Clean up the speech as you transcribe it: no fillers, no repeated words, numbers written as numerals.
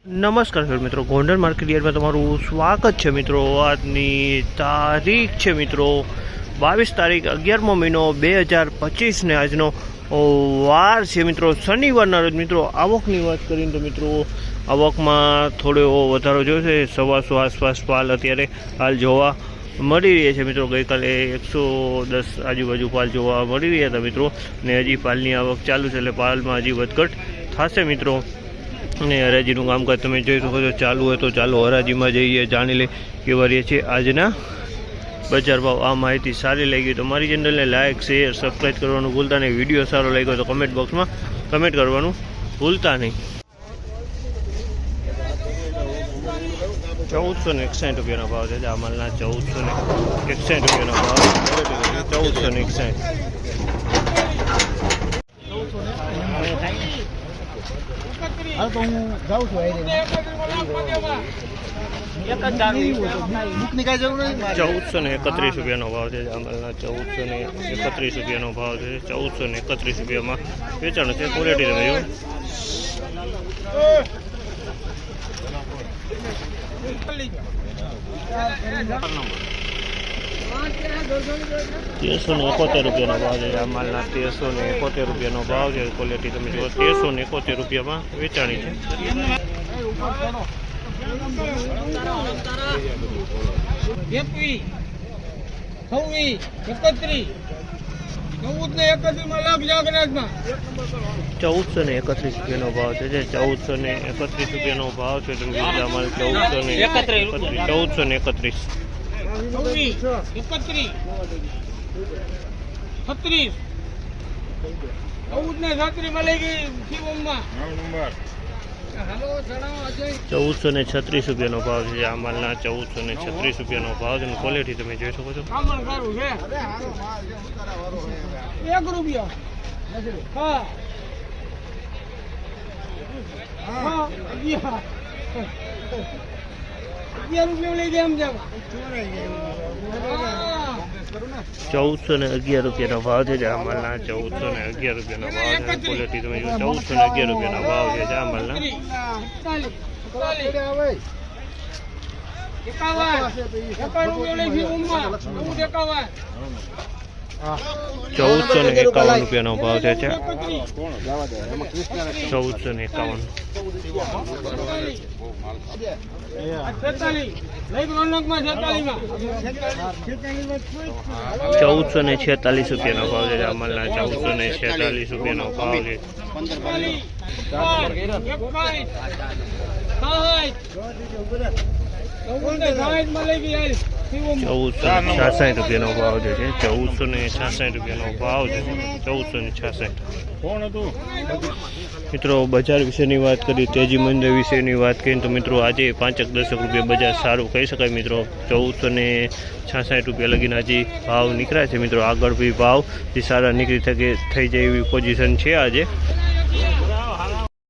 નમસ્કાર ખેડૂત મિત્રો, ગોંડલ માર્કેટ યાર્ડમાં તમારું સ્વાગત છે મિત્રો। આજની તારીખ છે મિત્રો 22 તારીખ 11મો મહિનો 2025 ને આજનો વાર છે મિત્રો શનિવારના રોજ। મિત્રો આવકની વાત કરીએ તો મિત્રો આવકમાં થોડો વધારો જોશે। 125 આસપાસ પાલ અત્યારે હાલ જોવા મળી રહી છે મિત્રો। ગઈકાલે 110 આજુબાજુ પાલ જોવા મળી રહ્યા હતા મિત્રો, ને હજી પાલની આવક ચાલુ છે, એટલે પાલમાં હજી વધઘટ થશે મિત્રો। અને હરાજીનું કામકાજ તમે જોઈ શકો છો ચાલુ હોય તો ચાલો હરાજીમાં જઈએ, જાણી લે કેવા રહે છે આજના બજાર ભાવ। આ માહિતી સારી લાગી તો મારી ચેનલને લાઇક શેર સબસ્ક્રાઈબ કરવાનું ભૂલતા નહીં। વિડીયો સારો લાગ્યો તો કમેન્ટ બોક્સમાં કમેન્ટ કરવાનું ભૂલતા નહીં। 1461 રૂપિયાનો ભાવ છે આ માલના। 1461 રૂપિયાનો ભાવ, 1461। હાલ તો હું જાઉં છું બુકની કાંઈ જરૂર નથી। 1431 રૂપિયાનો ભાવ છે આમલના। 1431 રૂપિયાનો ભાવ છે। 1431 રૂપિયામાં વેચાણ છે। ક્વોલિટી તમે જો 1371 રૂપિયાનો ભાવ છે આ માલના। 1371 રૂપિયાનો ભાવ છે। ક્વોલિટી તમે જુઓ 1371 રૂપિયામાં વેચાણી છે। 1431 રૂપિયાનો ભાવ છે। 1431 રૂપિયાનો ભાવ છે। તમે જોઈ માલ 1431 1436 રૂપિયાનો ભાવ છે આ માલના। 1436 રૂપિયાનો ભાવ છે। ક્વોલિટી તમે જોઈ શકો છો। 1411 રૂપિયાનો ભાવ છે આ માલના। 1411 રૂપિયાનો ભાવ છે। ક્વોલિટી તમે જો 1411 રૂપિયાનો ભાવ છે આ માલના। 1451 રૂપિયાનો ભાવ છે। 1451 1446 રૂપિયાનો ભાવ છે આ માલના। 1446 રૂપિયાનો ભાવ છે। 1466 રૂપિયાનો ભાવ છે। 1466 રૂપિયાનો ભાવ છે। 1466 મિત્રો બજાર વિશેની વાત કરી, તેજી મંદી વિશેની વાત કરીએ તો મિત્રો આજે 5-10 રૂપિયા બજાર સારું કહી શકાય મિત્રો। 1466 રૂપિયા લગીને હજી ભાવ નીકળ્યા છે મિત્રો। આગળ બી ભાવ સારા નીકળી થઈ જાય એવી પોઝિશન છે આજે।